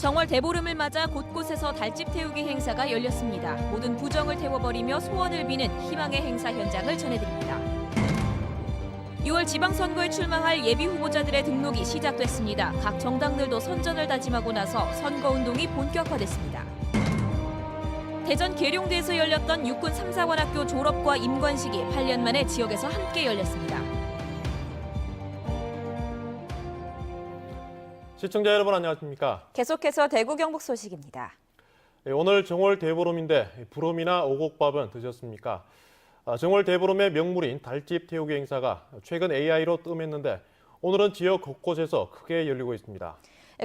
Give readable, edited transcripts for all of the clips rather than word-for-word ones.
정월 대보름을 맞아 곳곳에서 달집 태우기 행사가 열렸습니다. 모든 부정을 태워버리며 소원을 비는 희망의 행사 현장을 전해드립니다. 6월 지방선거에 출마할 예비 후보자들의 등록이 시작됐습니다. 각 정당들도 선전을 다짐하고 나서 선거운동이 본격화됐습니다. 대전 계룡대에서 열렸던 육군 3, 4관학교 졸업과 임관식이 8년 만에 지역에서 함께 열렸습니다. 시청자 여러분 안녕하십니까? 계속해서 대구 경북 소식입니다. 오늘 정월 대보름인데 부름이나 오곡밥은 드셨습니까? 정월 대보름의 명물인 달집 태우기 행사가 최근 AI로 뜸했는데 오늘은 지역 곳곳에서 크게 열리고 있습니다.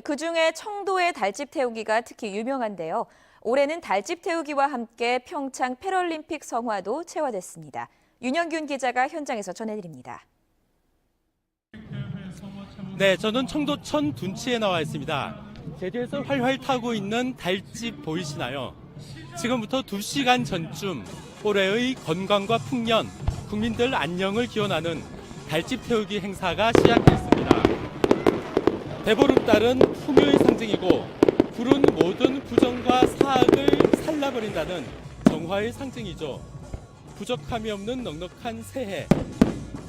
그중에 청도의 달집 태우기가 특히 유명한데요. 올해는 달집 태우기와 함께 평창 패럴림픽 성화도 체화됐습니다. 윤영균 기자가 현장에서 전해드립니다. 네, 저는 청도천 둔치에 나와 있습니다. 제주에서 활활 타고 있는 달집 보이시나요? 지금부터 2시간 전쯤 올해의 건강과 풍년, 국민들 안녕을 기원하는 달집 태우기 행사가 시작됐습니다. 대보름달은 풍요의 상징이고 불은 모든 부정과 사악을 살라버린다는 정화의 상징이죠. 부족함이 없는 넉넉한 새해,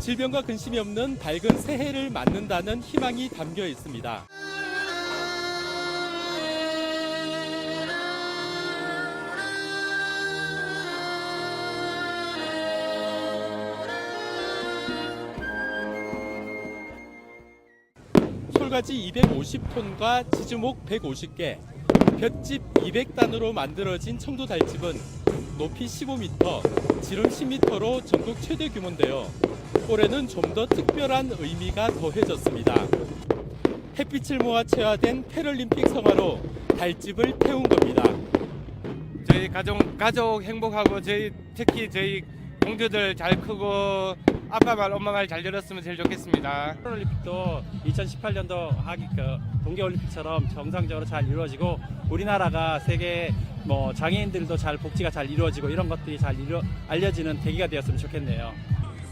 질병과 근심이 없는 밝은 새해를 맞는다는 희망이 담겨 있습니다. 솔가지 250톤과 지주목 150개, 볏짚 200단으로 만들어진 청도 달집은 높이 15m, 지름 10m로 전국 최대 규모인데요. 올해는 좀 더 특별한 의미가 더해졌습니다. 햇빛을 모아 체화된 패럴림픽 성화로 달집을 태운 겁니다. 저희 가족 행복하고 특히 저희 공주들 잘 크고 아빠 말 엄마 말 잘 들었으면 제일 좋겠습니다. 패럴림픽도 2018년도 동계올림픽처럼 정상적으로 잘 이루어지고 우리나라가 세계 장애인들도 잘 복지가 잘 이루어지고 이런 것들이 잘 알려지는 계기가 되었으면 좋겠네요.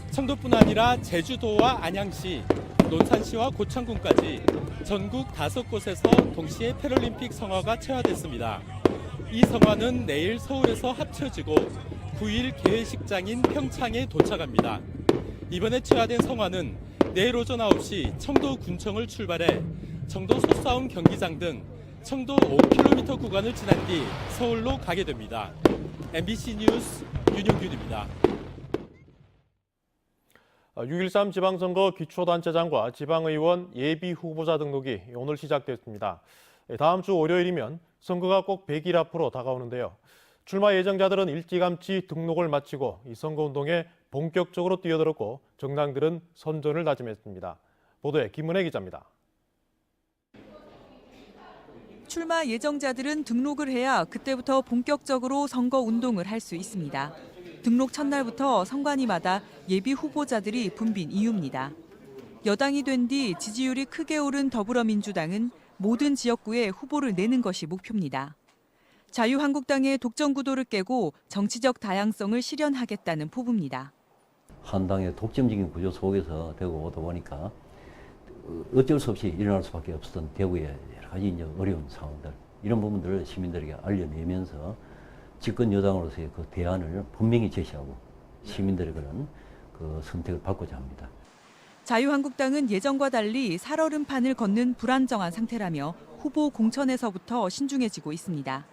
청도뿐 아니라 제주도와 안양시, 논산시와 고창군까지 전국 5곳에서 동시에 패럴림픽 성화가 체화됐습니다. 이 성화는 내일 서울에서 합쳐지고 9일 개회식장인 평창에 도착합니다. 이번에 체화된 성화는 내일 오전 9시 청도군청을 출발해 청도 솥싸움 경기장 등 청도 5km 구간을 지난 뒤 서울로 가게 됩니다. MBC 뉴스 윤용균입니다. 6.13 지방선거 기초단체장과 지방의원 예비후보자 등록이 오늘 시작됐습니다. 다음 주 월요일이면 선거가 꼭 100일 앞으로 다가오는데요. 출마 예정자들은 일찌감치 등록을 마치고 이 선거운동에 본격적으로 뛰어들었고 정당들은 선전을 다짐했습니다. 보도에 김은혜 기자입니다. 출마 예정자들은 등록을 해야 그때부터 본격적으로 선거운동을 할 수 있습니다. 등록 첫날부터 선관위마다 예비 후보자들이 붐빈 이유입니다. 여당이 된 뒤 지지율이 크게 오른 더불어민주당은 모든 지역구에 후보를 내는 것이 목표입니다. 자유한국당의 독점 구도를 깨고 정치적 다양성을 실현하겠다는 포부입니다. 한 당의 독점적인 구조 속에서 되고 오다 보니까 어쩔 수 없이 일어날 수밖에 없었던 대구의 여러 가지 어려운 상황들, 이런 부분들을 시민들에게 알려내면서 집권 여당으로서의 그 대안을 분명히 제시하고 시민들의 그런 선택을 받고자 합니다. 자유한국당은 예전과 달리 살얼음판을 걷는 불안정한 상태라며 후보 공천에서부터 신중해지고 있습니다.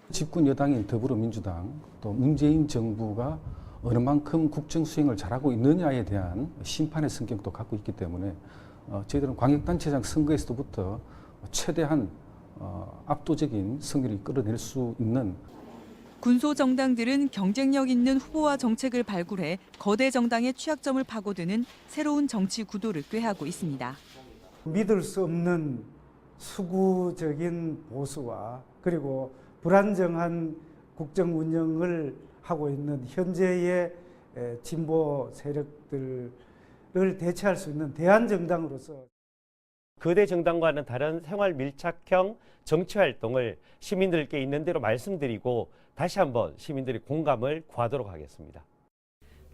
집권 여당인 더불어민주당 또 문재인 정부가 어느 만큼 국정 수행을 잘하고 있느냐에 대한 심판의 성격도 갖고 있기 때문에 저희들은 광역단체장 선거에서부터 최대한 압도적인 승리를 끌어낼 수 있는 군소 정당들은 경쟁력 있는 후보와 정책을 발굴해 거대 정당의 취약점을 파고드는 새로운 정치 구도를 꾀하고 있습니다. 믿을 수 없는 수구적인 보수와 그리고 불안정한 국정 운영을 하고 있는 현재의 진보 세력들을 대체할 수 있는 대안 정당으로서 거대 정당과는 다른 생활 밀착형 정치 활동을 시민들께 있는 대로 말씀드리고 다시 한번 시민들의 공감을 구하도록 하겠습니다.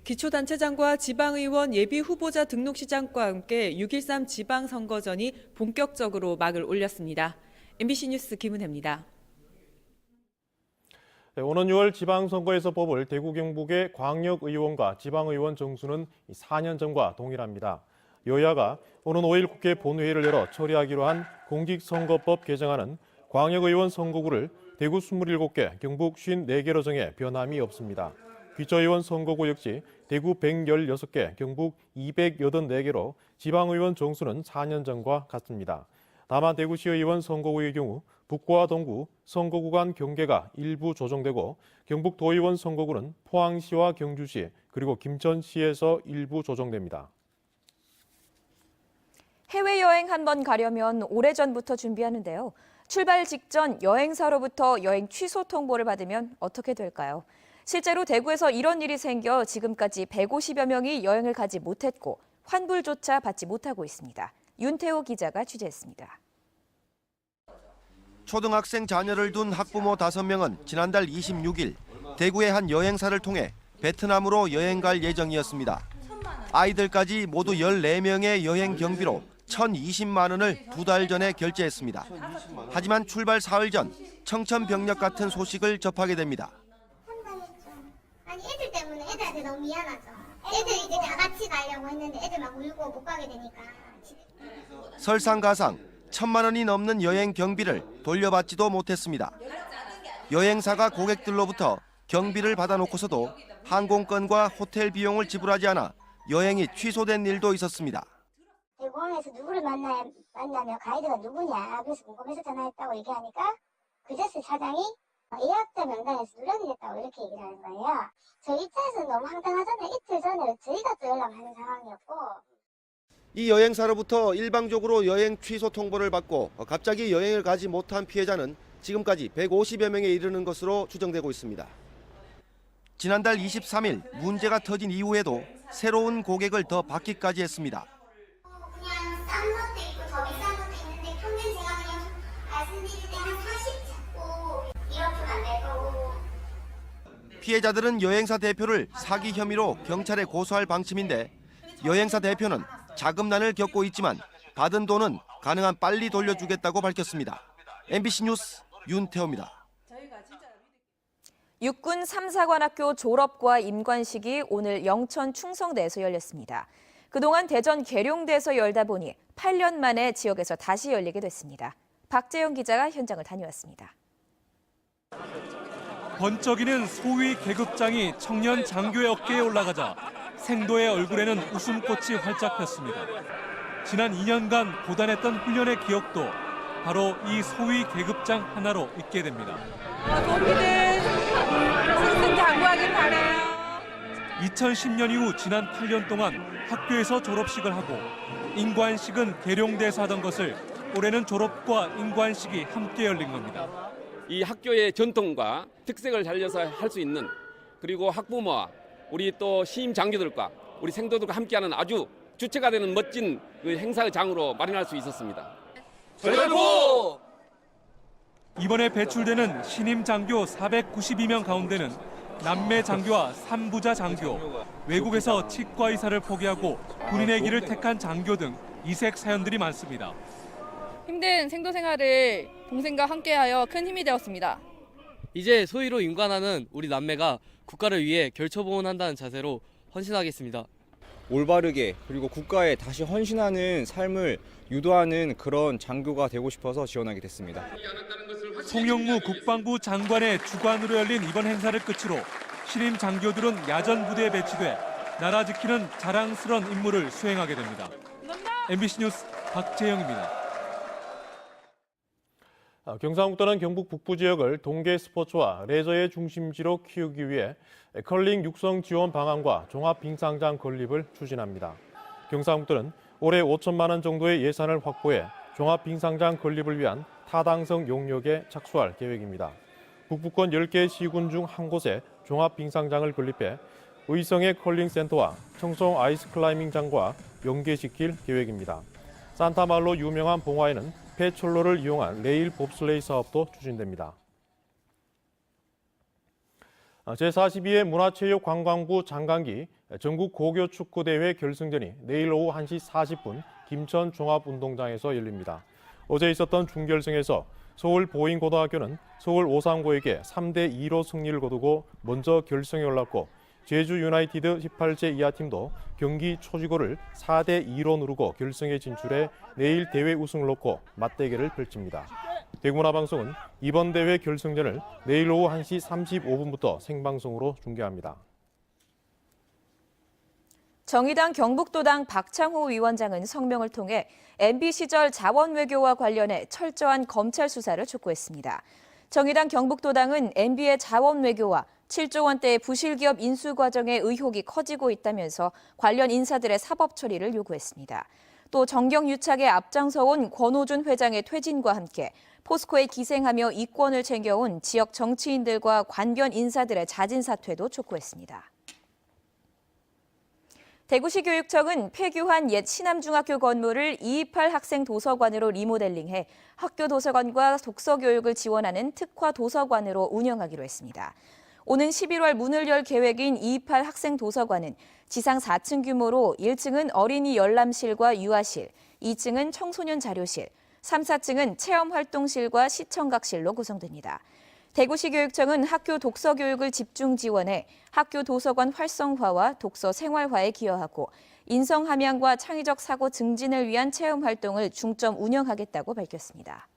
기초단체장과 지방의원 예비후보자 등록 시작과 함께 6.13 지방선거전이 본격적으로 막을 올렸습니다. MBC 뉴스 김은혜입니다. 오는 6월 지방선거에서 뽑을 대구 경북의 광역의원과 지방의원 정수는 4년 전과 동일합니다. 여야가 오는 5일 국회 본회의를 열어 처리하기로 한 공직선거법 개정안은 광역의원 선거구를 대구 27개, 경북 54개로 정해 변함이 없습니다. 귀초의원 선거구 역시 대구 116개, 경북 284개로 지방의원 정수는 4년 전과 같습니다. 다만 대구시의원 선거구의 경우 북구와 동구 선거구 간 경계가 일부 조정되고 경북도의원 선거구는 포항시와 경주시 그리고 김천시에서 일부 조정됩니다. 해외여행 한번 가려면 오래전부터 준비하는데요. 출발 직전 여행사로부터 여행 취소 통보를 받으면 어떻게 될까요? 실제로 대구에서 이런 일이 생겨 지금까지 150여 명이 여행을 가지 못했고 환불조차 받지 못하고 있습니다. 윤태호 기자가 취재했습니다. 초등학생 자녀를 둔 학부모 5명은 지난달 26일 대구의 한 여행사를 통해 베트남으로 여행 갈 예정이었습니다. 아이들까지 모두 14명의 여행 경비로 1,020만 원을 2달 전에 결제했습니다. 하지만 출발 사흘 전 청천벽력 같은 소식을 접하게 됩니다. 아니 애들 때문에 애들한테 너무 미안하죠. 애들 이제 다 같이 가려고 했는데 애들 막 울고 못 가게 되니까. 설상가상 1,000만 원이 넘는 여행 경비를 돌려받지도 못했습니다. 여행사가 고객들로부터 경비를 받아놓고서도 항공권과 호텔 비용을 지불하지 않아 여행이 취소된 일도 있었습니다. 대공항에서 누구를 만나면 가이드가 누구냐 그래서 궁금해서 전화했다고 얘기하니까 그제서 사장이 예약자 명단에서 누락이 됐다고 이렇게 얘기를 하는 거예요. 저희 입장에서는 너무 황당하잖아요. 이틀 전에 저희가 또 연락하는 상황이었고. 이 여행사로부터 일방적으로 여행 취소 통보를 받고 갑자기 여행을 가지 못한 피해자는 지금까지 150여 명에 이르는 것으로 추정되고 있습니다. 지난달 23일 문제가 터진 이후에도 새로운 고객을 더 받기까지 했습니다. 그냥 싼 것도 있고 더 비싼 것도 있는데 평균 제가 그냥 말씀드릴 때 한 40 잡고 이렇게는 안 될 거고. 피해자들은 여행사 대표를 사기 혐의로 경찰에 고소할 방침인데 여행사 대표는 자금난을 겪고 있지만 받은 돈은 가능한 빨리 돌려주겠다고 밝혔습니다. MBC 뉴스 윤태호입니다. 육군 3사관학교 졸업과 임관식이 오늘 영천 충성대에서 열렸습니다. 그동안 대전 계룡대에서 열다 보니 8년 만에 지역에서 다시 열리게 됐습니다. 박재영 기자가 현장을 다녀왔습니다. 번쩍이는 소위 계급장이 청년 장교의 어깨에 올라가자 생도의 얼굴에는 웃음꽃이 활짝 폈습니다. 지난 2년간 고단했던 훈련의 기억도 바로 이 소위 계급장 하나로 있게 됩니다. 도움이된 승승 장구하길 바라요. 2010년 이후 지난 8년 동안 학교에서 졸업식을 하고 임관식은 계룡대에서 하던 것을 올해는 졸업과 임관식이 함께 열린 겁니다. 이 학교의 전통과 특색을 살려서 할 수 있는 그리고 학부모와 우리 또 시임 장교들과 우리 생도들과 함께하는 아주 주체가 되는 멋진 그 행사의 장으로 마련할 수 있었습니다. 절보! 이번에 배출되는 신임 장교 492명 가운데는 남매 장교와 삼부자 장교, 외국에서 치과 의사를 포기하고 군인의 길을 택한 장교 등 이색 사연들이 많습니다. 힘든 생도 생활을 동생과 함께하여 큰 힘이 되었습니다. 이제 소위로 임관하는 우리 남매가 국가를 위해 결처보온한다는 자세로 헌신하겠습니다. 올바르게 그리고 국가에 다시 헌신하는 삶을 유도하는 그런 장교가 되고 싶어서 지원하게 됐습니다. 송영무 국방부 장관의 주관으로 열린 이번 행사를 끝으로 신임 장교들은 야전 부대에 배치돼 나라 지키는 자랑스러운 임무를 수행하게 됩니다. MBC 뉴스 박재영입니다. 경상북도는 경북 북부 지역을 동계 스포츠와 레저의 중심지로 키우기 위해 컬링 육성 지원 방안과 종합 빙상장 건립을 추진합니다. 경상북도는 올해 5천만 원 정도의 예산을 확보해 종합 빙상장 건립을 위한 타당성 용역에 착수할 계획입니다. 북부권 10개 시군 중 한 곳에 종합 빙상장을 건립해 의성의 컬링 센터와 청송 아이스 클라이밍장과 연계시킬 계획입니다. 산타말로 유명한 봉화에는 폐철로를 이용한 레일 봅슬레이 사업도 추진됩니다. 제42회 문화체육관광부 장관기 전국 고교축구대회 결승전이 내일 오후 1시 40분 김천 종합운동장에서 열립니다. 어제 있었던 준결승에서 서울 보인고등학교는 서울 오상고에게 3대2로 승리를 거두고 먼저 결승에 올랐고 제주 유나이티드 18제 이하팀도 경기 초지고를 4대2로 누르고 결승에 진출해 내일 대회 우승을 놓고 맞대결을 펼칩니다. 대구문화방송은 이번 대회 결승전을 내일 오후 1시 35분부터 생방송으로 중계합니다. 정의당 경북도당 박창호 위원장은 성명을 통해 MB 시절 자원 외교와 관련해 철저한 검찰 수사를 촉구했습니다. 정의당 경북도당은 MB의 자원 외교와 7조 원대의 부실기업 인수 과정의 의혹이 커지고 있다면서 관련 인사들의 사법 처리를 요구했습니다. 또 정경유착에 앞장서온 권오준 회장의 퇴진과 함께 포스코에 기생하며 이권을 챙겨온 지역 정치인들과 관련 인사들의 자진 사퇴도 촉구했습니다. 대구시 교육청은 폐교한 옛 신암중학교 건물을 228 학생 도서관으로 리모델링해 학교 도서관과 독서 교육을 지원하는 특화 도서관으로 운영하기로 했습니다. 오는 11월 문을 열 계획인 228 학생 도서관은 지상 4층 규모로 1층은 어린이 열람실과 유아실, 2층은 청소년 자료실, 3, 4층은 체험활동실과 시청각실로 구성됩니다. 대구시 교육청은 학교 독서 교육을 집중 지원해 학교 도서관 활성화와 독서 생활화에 기여하고 인성 함양과 창의적 사고 증진을 위한 체험 활동을 중점 운영하겠다고 밝혔습니다.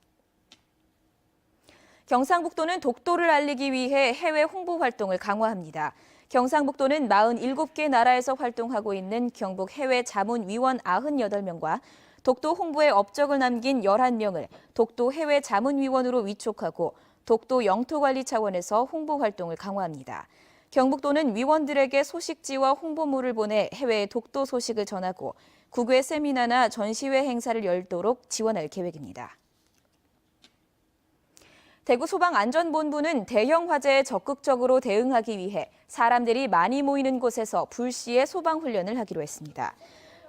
경상북도는 독도를 알리기 위해 해외 홍보 활동을 강화합니다. 경상북도는 47개 나라에서 활동하고 있는 경북 해외 자문위원 98명과 독도 홍보에 업적을 남긴 11명을 독도 해외 자문위원으로 위촉하고 독도 영토관리 차원에서 홍보 활동을 강화합니다. 경북도는 위원들에게 소식지와 홍보물을 보내 해외의 독도 소식을 전하고 국외 세미나나 전시회 행사를 열도록 지원할 계획입니다. 대구소방안전본부는 대형 화재에 적극적으로 대응하기 위해 사람들이 많이 모이는 곳에서 불시에 소방훈련을 하기로 했습니다.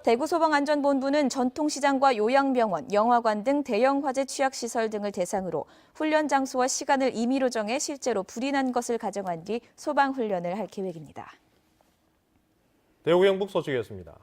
대구소방안전본부는 전통시장과 요양병원, 영화관 등 대형 화재 취약시설 등을 대상으로 훈련 장소와 시간을 임의로 정해 실제로 불이 난 것을 가정한 뒤 소방훈련을 할 계획입니다. 대구 경북 소식이었습니다.